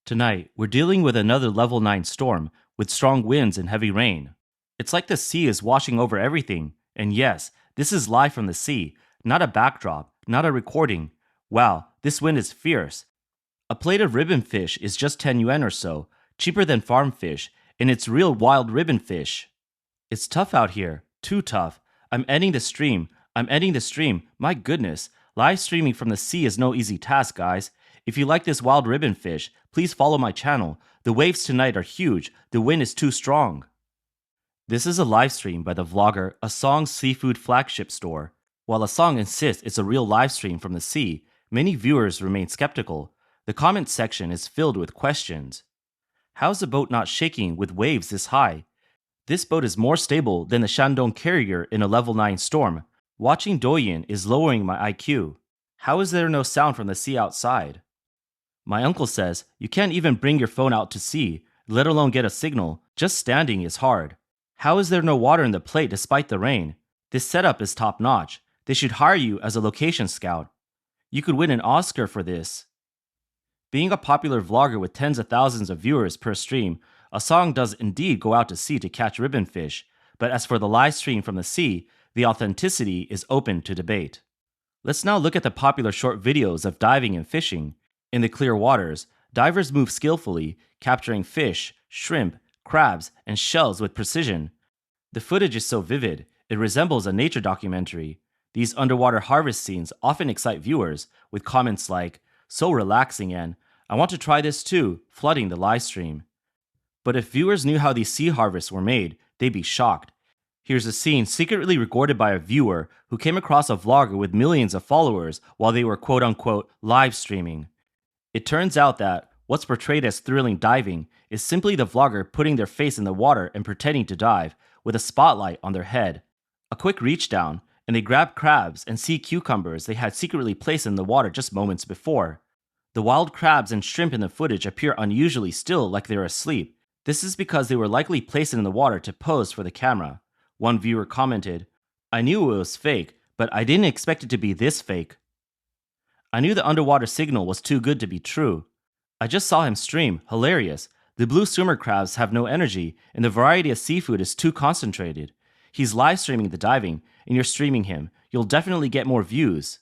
Tonight, we're dealing with another level 9 storm with strong winds and heavy rain. It's like the sea is washing over everything. And yes, this is live from the sea, not a backdrop, not a recording. Wow, this wind is fierce. A plate of ribbon fish is just 10 yuan or so, cheaper than farm fish, and it's real wild ribbon fish. It's tough out here, too tough. I'm ending the stream. My goodness, live streaming from the sea is no easy task, guys. If you like this wild ribbon fish, please follow my channel. The waves tonight are huge. The wind is too strong. This is a live stream by the vlogger Asong's seafood flagship store. While Asong insists it's a real live stream from the sea, many viewers remain skeptical. The comment section is filled with questions. How's the boat not shaking with waves this high? This boat is more stable than the Shandong carrier in a level 9 storm. Watching Douyin is lowering my IQ. How is there no sound from the sea outside? My uncle says you can't even bring your phone out to sea, let alone get a signal. Just standing is hard. How is there no water in the plate despite the rain? This setup is top notch. They should hire you as a location scout. You could win an Oscar for this. Being a popular vlogger with tens of thousands of viewers per stream, Asong does indeed go out to sea to catch ribbon fish, but as for the live stream from the sea, the authenticity is open to debate. Let's now look at the popular short videos of diving and fishing. In the clear waters, divers move skillfully, capturing fish, shrimp, crabs, and shells with precision. The footage is so vivid, it resembles a nature documentary. These underwater harvest scenes often excite viewers, with comments like, "So relaxing" and "I want to try this too," flooding the live stream. But if viewers knew how these sea harvests were made, they'd be shocked. Here's a scene secretly recorded by a viewer who came across a vlogger with millions of followers while they were quote-unquote live streaming. It turns out that what's portrayed as thrilling diving is simply the vlogger putting their face in the water and pretending to dive, with a spotlight on their head. A quick reach down, and they grab crabs and sea cucumbers they had secretly placed in the water just moments before. The wild crabs and shrimp in the footage appear unusually still, like they're asleep. This is because they were likely placed in the water to pose for the camera. One viewer commented, "I knew it was fake, but I didn't expect it to be this fake. I knew the underwater signal was too good to be true. I just saw him stream, hilarious. The blue swimmer crabs have no energy, and the variety of seafood is too concentrated. He's live streaming the diving, and you're streaming him. You'll definitely get more views."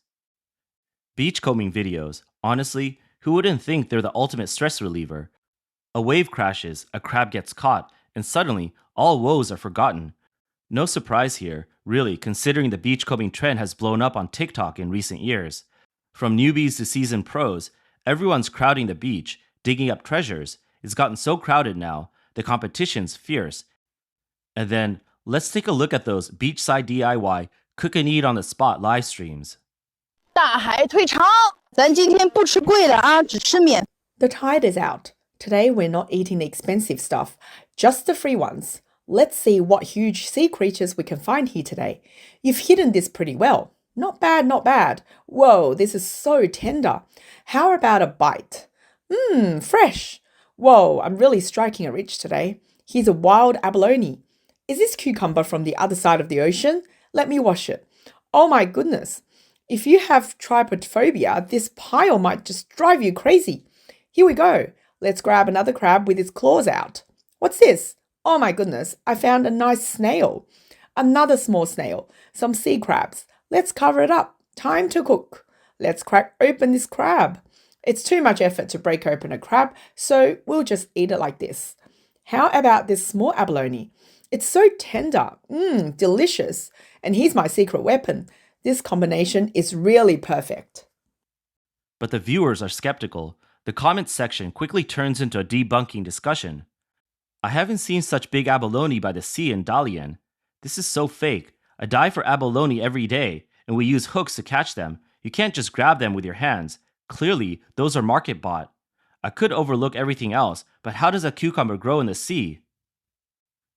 Beachcombing videos. Honestly, who wouldn't think they're the ultimate stress reliever? A wave crashes, a crab gets caught, and suddenly, all woes are forgotten. No surprise here, really, considering the beachcombing trend has blown up on TikTok in recent years. From newbies to seasoned pros, everyone's crowding the beach, digging up treasures. It's gotten so crowded now, the competition's fierce. And then, let's take a look at those beachside DIY, cook and eat on the spot live streams. 大海退潮，咱今天不吃贵的啊，只吃免。 The tide is out. Today we're not eating the expensive stuff, just the free ones. Let's see what huge sea creatures we can find here today. You've hidden this pretty well. Not bad, not bad. Whoa, this is so tender. How about a bite? Fresh. Whoa, I'm really striking a rich today. Here's a wild abalone. Is this cucumber from the other side of the ocean? Let me wash it. Oh my goodness. If you have trypophobia, this pile might just drive you crazy. Here we go. Let's grab another crab with its claws out. What's this? Oh my goodness, I found a nice snail. Another small snail. Some sea crabs. Let's cover it up. Time to cook. Let's crack open this crab. It's too much effort to break open a crab, so we'll just eat it like this. How about this small abalone? It's so tender. Delicious. And here's my secret weapon. This combination is really perfect. But the viewers are skeptical. The comments section quickly turns into a debunking discussion. I haven't seen such big abalone by the sea in Dalian. This is so fake. I dive for abalone every day, and we use hooks to catch them. You can't just grab them with your hands. Clearly, those are market bought. I could overlook everything else, but how does a cucumber grow in the sea?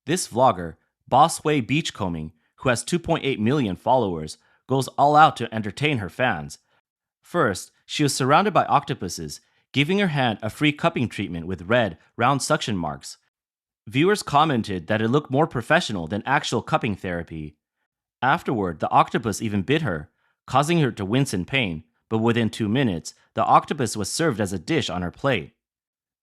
This vlogger, Bossway Beachcombing, who has 2.8 million followers, goes all out to entertain her fans. First, she was surrounded by octopuses, giving her hand a free cupping treatment with red, round suction marks. Viewers commented that it looked more professional than actual cupping therapy. Afterward, the octopus even bit her, causing her to wince in pain, but within 2 minutes, the octopus was served as a dish on her plate.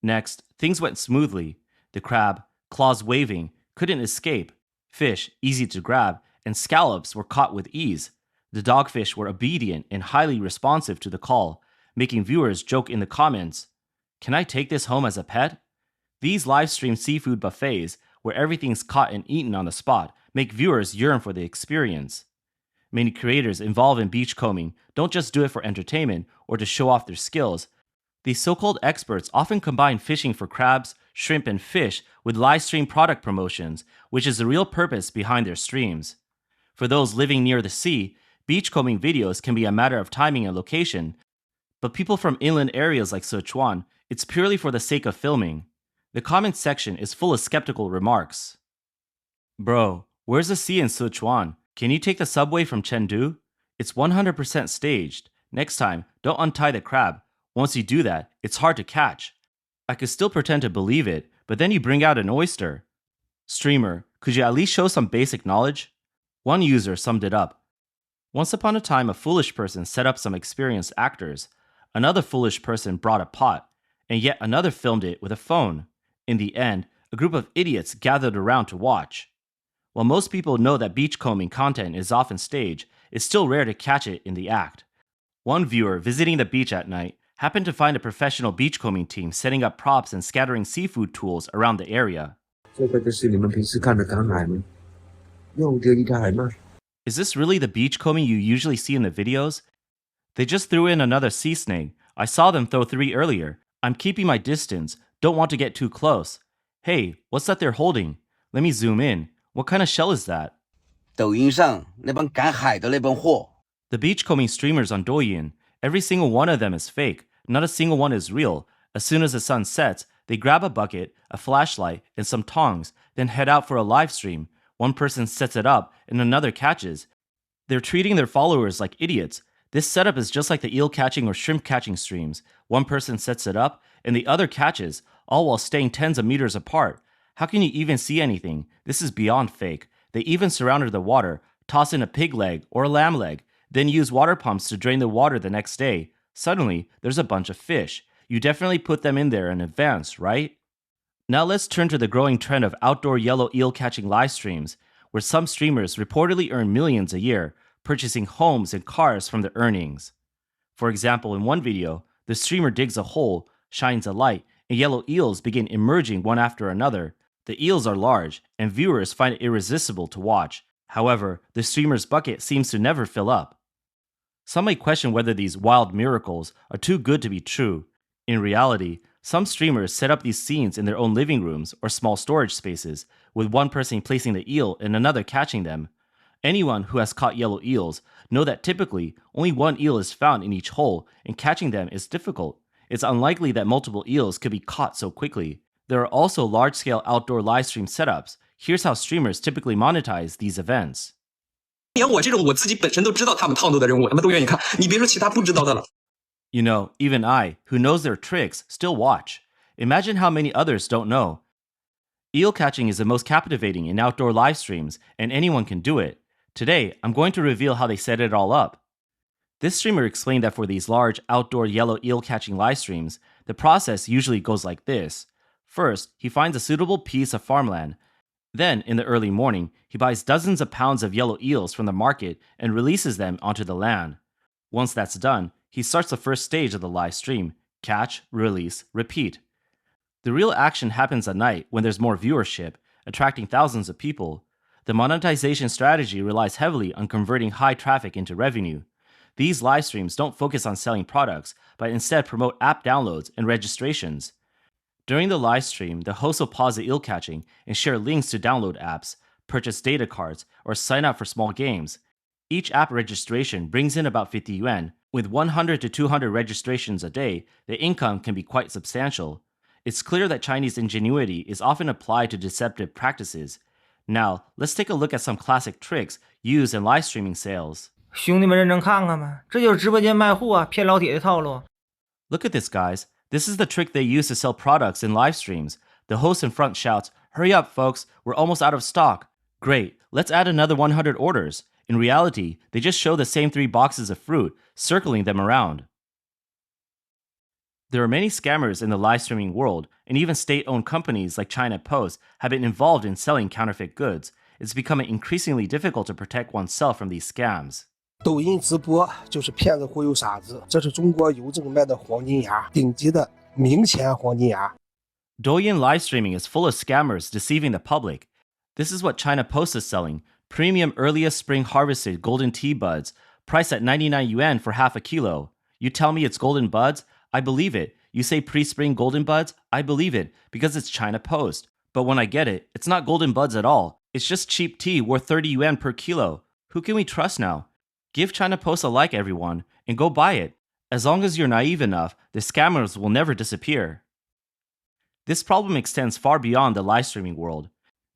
Next, things went smoothly. The crab, claws waving, couldn't escape. Fish, easy to grab, and scallops were caught with ease. The dogfish were obedient and highly responsive to the call, making viewers joke in the comments, "Can I take this home as a pet?" These live stream seafood buffets, where everything's caught and eaten on the spot, make viewers yearn for the experience. Many creators involved in beachcombing don't just do it for entertainment or to show off their skills. These so-called experts often combine fishing for crabs, shrimp, and fish with live stream product promotions, which is the real purpose behind their streams. For those living near the sea, beachcombing videos can be a matter of timing and location, but people from inland areas like Sichuan, it's purely for the sake of filming. The comment section is full of skeptical remarks. Bro, where's the sea in Sichuan? Can you take the subway from Chengdu? It's 100% staged. Next time, don't untie the crab. Once you do that, it's hard to catch. I could still pretend to believe it, but then you bring out an oyster. Streamer, could you at least show some basic knowledge? One user summed it up. Once upon a time, a foolish person set up some experienced actors. Another foolish person brought a pot, and yet another filmed it with a phone. In the end, a group of idiots gathered around to watch. While most people know that beachcombing content is often staged, it's still rare to catch it in the act. One viewer visiting the beach at night happened to find a professional beachcombing team setting up props and scattering seafood tools around the area. 这个就是你们平时看的港海吗？用这一台吗？ Is this really the beachcombing you usually see in the videos? They just threw in another sea snake. I saw them throw 3 earlier. I'm keeping my distance. Don't want to get too close. Hey, what's that they're holding? Let me zoom in. What kind of shell is that? 抖音上那帮赶海的那帮货。 The beachcombing streamers on Douyin, every single one of them is fake. Not a single one is real. As soon as the sun sets, they grab a bucket, a flashlight, and some tongs, then head out for a live stream. One person sets it up, and another catches. They're treating their followers like idiots. This setup is just like the eel catching or shrimp catching streams. One person sets it up, and the other catches, all while staying tens of meters apart. How can you even see anything? This is beyond fake. They even surrounded the water, toss in a pig leg or a lamb leg, then use water pumps to drain the water the next day. Suddenly, there's a bunch of fish. You definitely put them in there in advance, right? Now let's turn to the growing trend of outdoor yellow eel catching live streams, where some streamers reportedly earn millions a year, purchasing homes and cars from the earnings. For example, in one video, the streamer digs a hole, shines a light, and yellow eels begin emerging one after another. The eels are large, and viewers find it irresistible to watch. However, the streamer's bucket seems to never fill up. Some may question whether these wild miracles are too good to be true. In reality, some streamers set up these scenes in their own living rooms or small storage spaces, with one person placing the eel and another catching them. Anyone who has caught yellow eels know that typically only one eel is found in each hole, and catching them is difficult. It's unlikely that multiple eels could be caught so quickly. There are also large-scale outdoor live stream setups. Here's how streamers typically monetize these events. 连我这种我自己本身都知道他们套路的人，我他妈都愿意看。你别说其他不知道的了。 You know, even I, who knows their tricks, still watch. Imagine how many others don't know. Eel catching is the most captivating in outdoor live streams, and anyone can do it. Today, I'm going to reveal how they set it all up. This streamer explained that for these large outdoor yellow eel catching live streams, the process usually goes like this. First, he finds a suitable piece of farmland. Then, in the early morning, he buys dozens of pounds of yellow eels from the market and releases them onto the land. Once that's done, he starts the first stage of the live stream: catch, release, repeat. The real action happens at night when there's more viewership, attracting thousands of people. The monetization strategy relies heavily on converting high traffic into revenue. These live streams don't focus on selling products, but instead promote app downloads and registrations. During the live stream, the host will pause the eel catching and share links to download apps, purchase data cards, or sign up for small games. Each app registration brings in about 50 yuan. With 100 to 200 registrations a day, the income can be quite substantial. It's clear that Chinese ingenuity is often applied to deceptive practices. Now, let's take a look at some classic tricks used in live streaming sales. 兄弟们认真看看吧，这就是直播间卖货啊，骗老铁的套路。 Look at this, guys. This is the trick they use to sell products in live streams. The host in front shouts, "Hurry up, folks, we're almost out of stock." Great, let's add another 100 orders. In reality, they just show the same 3 boxes of fruit, circling them around. There are many scammers in the live streaming world, and even state-owned companies like China Post have been involved in selling counterfeit goods. It's becoming increasingly difficult to protect oneself from these scams. 抖音直播就是骗子忽悠傻子，这是中国邮政卖的黄金牙，顶级的明钱黄金牙。Douyin live streaming is full of scammers deceiving the public. This is what China Post is selling: premium earliest spring harvested golden tea buds, priced at 99 yuan for half a kilo. You tell me it's golden buds? I believe it. You say pre-spring golden buds? I believe it, because it's China Post. But when I get it, it's not golden buds at all. It's just cheap tea worth 30 yuan per kilo. Who can we trust now? Give China Post a like, everyone, and go buy it. As long as you're naive enough, the scammers will never disappear. This problem extends far beyond the live streaming world.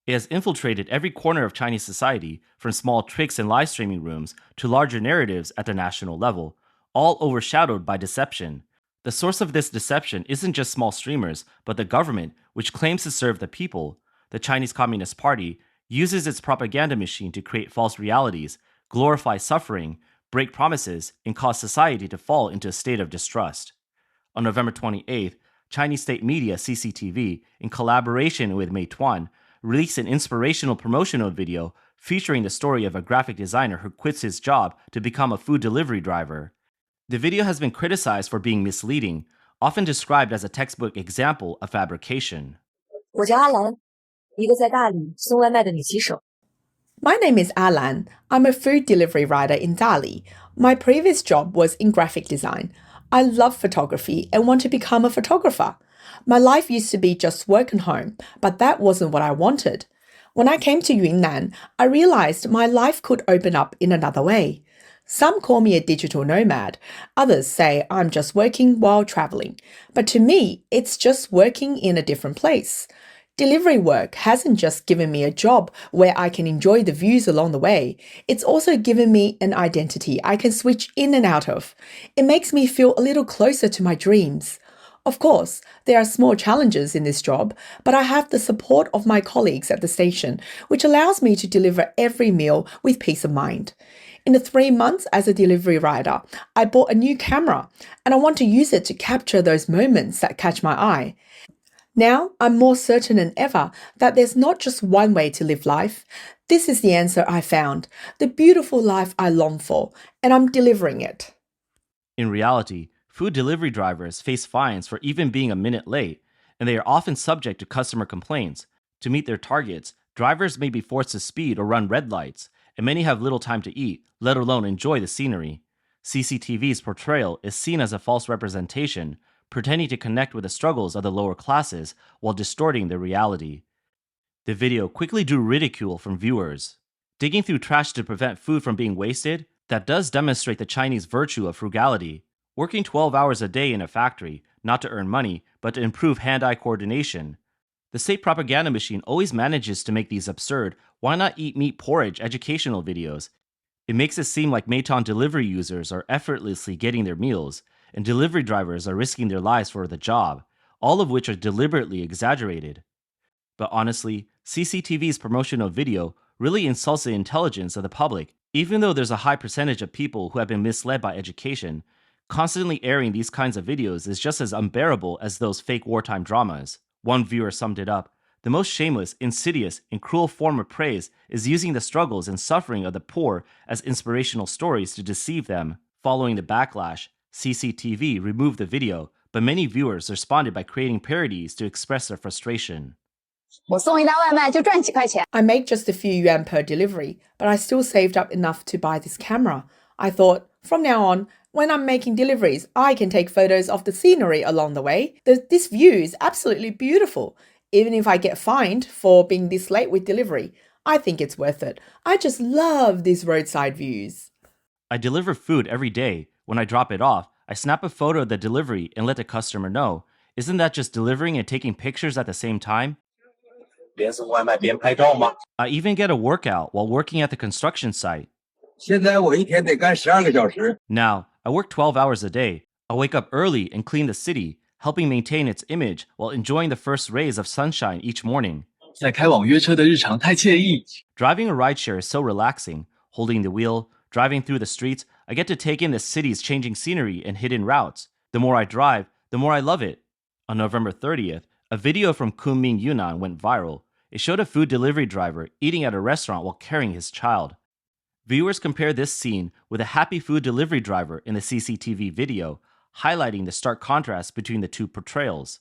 It has infiltrated every corner of Chinese society, from small tricks in live streaming rooms to larger narratives at the national level, all overshadowed by deception. The source of this deception isn't just small streamers, but the government, which claims to serve the people. The Chinese Communist Party uses its propaganda machine to create false realities, glorify suffering, break promises, and cause society to fall into a state of distrust. On November 28th, Chinese state media CCTV, in collaboration with Meituan, released an inspirational promotional video featuring the story of a graphic designer who quits his job to become a food delivery driver. The video has been criticized for being misleading, often described as a textbook example of fabrication. 我叫阿兰，一个在大理送外卖的女骑手。 My name is Alan. I'm a food delivery rider in Dali. My previous job was in graphic design. I love photography and want to become a photographer. My life used to be just work and home, but that wasn't what I wanted. When I came to Yunnan, I realized my life could open up in another way. Some call me a digital nomad. Others say I'm just working while traveling. But to me, it's just working in a different place. Delivery work hasn't just given me a job where I can enjoy the views along the way. It's also given me an identity I can switch in and out of. It makes me feel a little closer to my dreams. Of course, there are small challenges in this job, but I have the support of my colleagues at the station, which allows me to deliver every meal with peace of mind. In the 3 months as a delivery rider, I bought a new camera, and I want to use it to capture those moments that catch my eye. Now, I'm more certain than ever that there's not just one way to live life. This is the answer I found, the beautiful life I long for, and I'm delivering it. In reality, food delivery drivers face fines for even being a minute late, and they are often subject to customer complaints. To meet their targets, drivers may be forced to speed or run red lights, and many have little time to eat, let alone enjoy the scenery. CCTV's portrayal is seen as a false representation, pretending to connect with the struggles of the lower classes while distorting the reality. The video quickly drew ridicule from viewers. Digging through trash to prevent food from being wasted? That does demonstrate the Chinese virtue of frugality. Working 12 hours a day in a factory, not to earn money, but to improve hand-eye coordination. The state propaganda machine always manages to make these absurd, why not eat meat porridge educational videos. It makes it seem like Meituan delivery users are effortlessly getting their meals, and delivery drivers are risking their lives for the job, all of which are deliberately exaggerated. But honestly, CCTV's promotional video really insults the intelligence of the public. Even though there's a high percentage of people who have been misled by education, constantly airing these kinds of videos is just as unbearable as those fake wartime dramas. One viewer summed it up: the most shameless, insidious, and cruel form of praise is using the struggles and suffering of the poor as inspirational stories to deceive them. Following the backlash, CCTV removed the video, but many viewers responded by creating parodies to express their frustration. 我送一单外卖就赚几块钱。 I make just a few yuan per delivery, but I still saved up enough to buy this camera. I thought, from now on, when I'm making deliveries, I can take photos of the scenery along the way. This view is absolutely beautiful. Even if I get fined for being this late with delivery, I think it's worth it. I just love these roadside views. I deliver food every day. When I drop it off, I snap a photo of the delivery and let the customer know. Isn't that just delivering and taking pictures at the same time? 边送外卖边拍照吗？ I even get a workout while working at the construction site. 现在我一天得干12个小时。 Now, I work 12 hours a day. I wake up early and clean the city, helping maintain its image while enjoying the first rays of sunshine each morning. 在开网约车的日常太惬意。 Driving a rideshare is so relaxing. Holding the wheel, Driving through the streets, I get to take in the city's changing scenery and hidden routes. The more I drive, the more I love it. On November 30th, a video from Kunming, Yunnan went viral. It showed a food delivery driver eating at a restaurant while carrying his child. Viewers compare this scene with a happy food delivery driver in the CCTV video, highlighting the stark contrast between the two portrayals.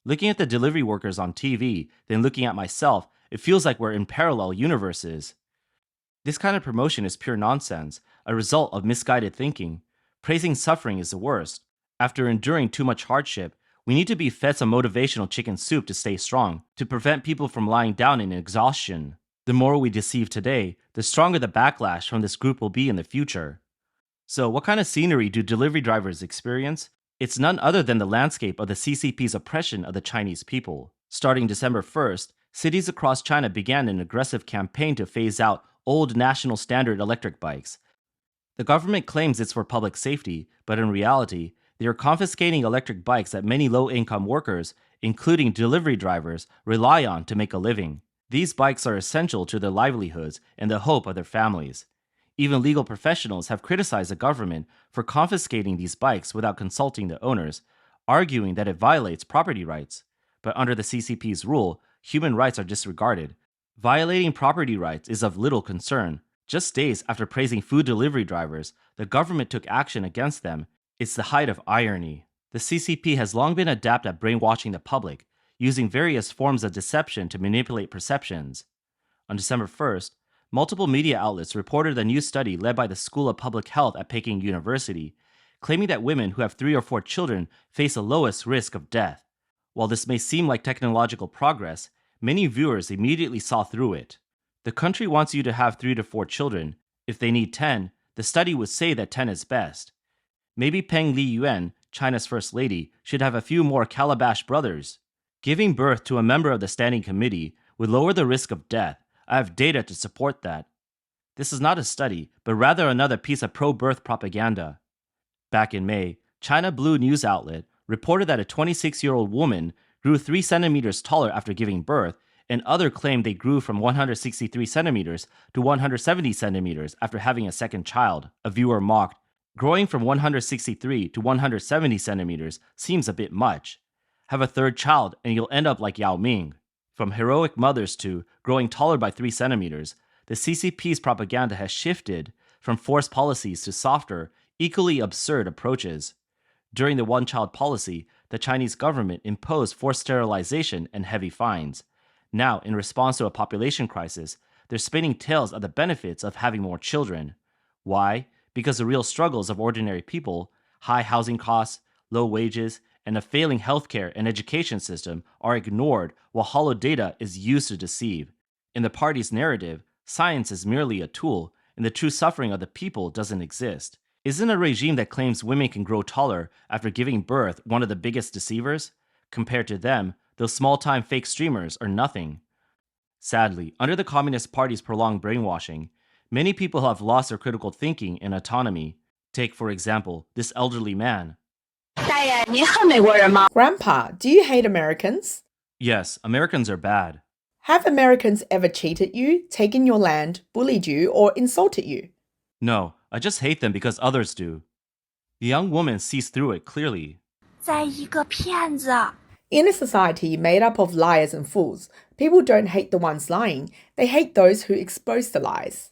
Looking at the delivery workers on TV, then looking at myself, it feels like we're in parallel universes. This kind of promotion is pure nonsense, a result of misguided thinking. Praising suffering is the worst. After enduring too much hardship, we need to be fed some motivational chicken soup to stay strong, to prevent people from lying down in exhaustion. The more we deceive today, the stronger the backlash from this group will be in the future. So, what kind of scenery do delivery drivers experience? It's none other than the landscape of the CCP's oppression of the Chinese people. Starting December 1st, cities across China began an aggressive campaign to phase out old national standard electric bikes. The government claims it's for public safety, but in reality, they are confiscating electric bikes that many low-income workers, including delivery drivers, rely on to make a living. These bikes are essential to their livelihoods and the hope of their families. Even legal professionals have criticized the government for confiscating these bikes without consulting the owners, arguing that it violates property rights. But under the CCP's rule, human rights are disregarded. Violating property rights is of little concern. Just days after praising food delivery drivers, the government took action against them. It's the height of irony. The CCP has long been adept at brainwashing the public, using various forms of deception to manipulate perceptions. On December 1st, multiple media outlets reported a new study led by the School of Public Health at Peking University, claiming that women who have 3 or 4 children face the lowest risk of death. While this may seem like technological progress, many viewers immediately saw through it. The country wants you to have 3 to 4 children. If they need 10, the study would say that 10 is best. Maybe Peng Liyuan, China's first lady, should have a few more Calabash brothers. Giving birth to a member of the standing committee would lower the risk of death. I have data to support that. This is not a study, but rather another piece of pro-birth propaganda. Back in May, China Blue news outlet reported that a 26-year-old woman grew 3 centimeters taller after giving birth, and others claimed they grew from 163 centimeters to 170 centimeters after having a second child. A viewer mocked, "Growing from 163 to 170 centimeters seems a bit much. Have a third child and you'll end up like Yao Ming." From heroic mothers to growing taller by 3 centimeters, the CCP's propaganda has shifted from forced policies to softer, equally absurd approaches. During the one-child policy, the Chinese government imposed forced sterilization and heavy fines. Now, in response to a population crisis, they're spinning tales of the benefits of having more children. Why? Because the real struggles of ordinary people, high housing costs, low wages, and a failing healthcare and education system are ignored while hollow data is used to deceive. In the party's narrative, science is merely a tool, and the true suffering of the people doesn't exist. Isn't a regime that claims women can grow taller after giving birth one of the biggest deceivers? Compared to them, those small-time fake streamers are nothing. Sadly, under the Communist Party's prolonged brainwashing, many people have lost their critical thinking and autonomy. Take, for example, this elderly man. Grandpa, do you hate Americans? Yes, Americans are bad. Have Americans ever cheated you, taken your land, bullied you, or insulted you? No, I just hate them because others do. The young woman sees through it clearly. In a society made up of liars and fools, people don't hate the ones lying, they hate those who expose the lies.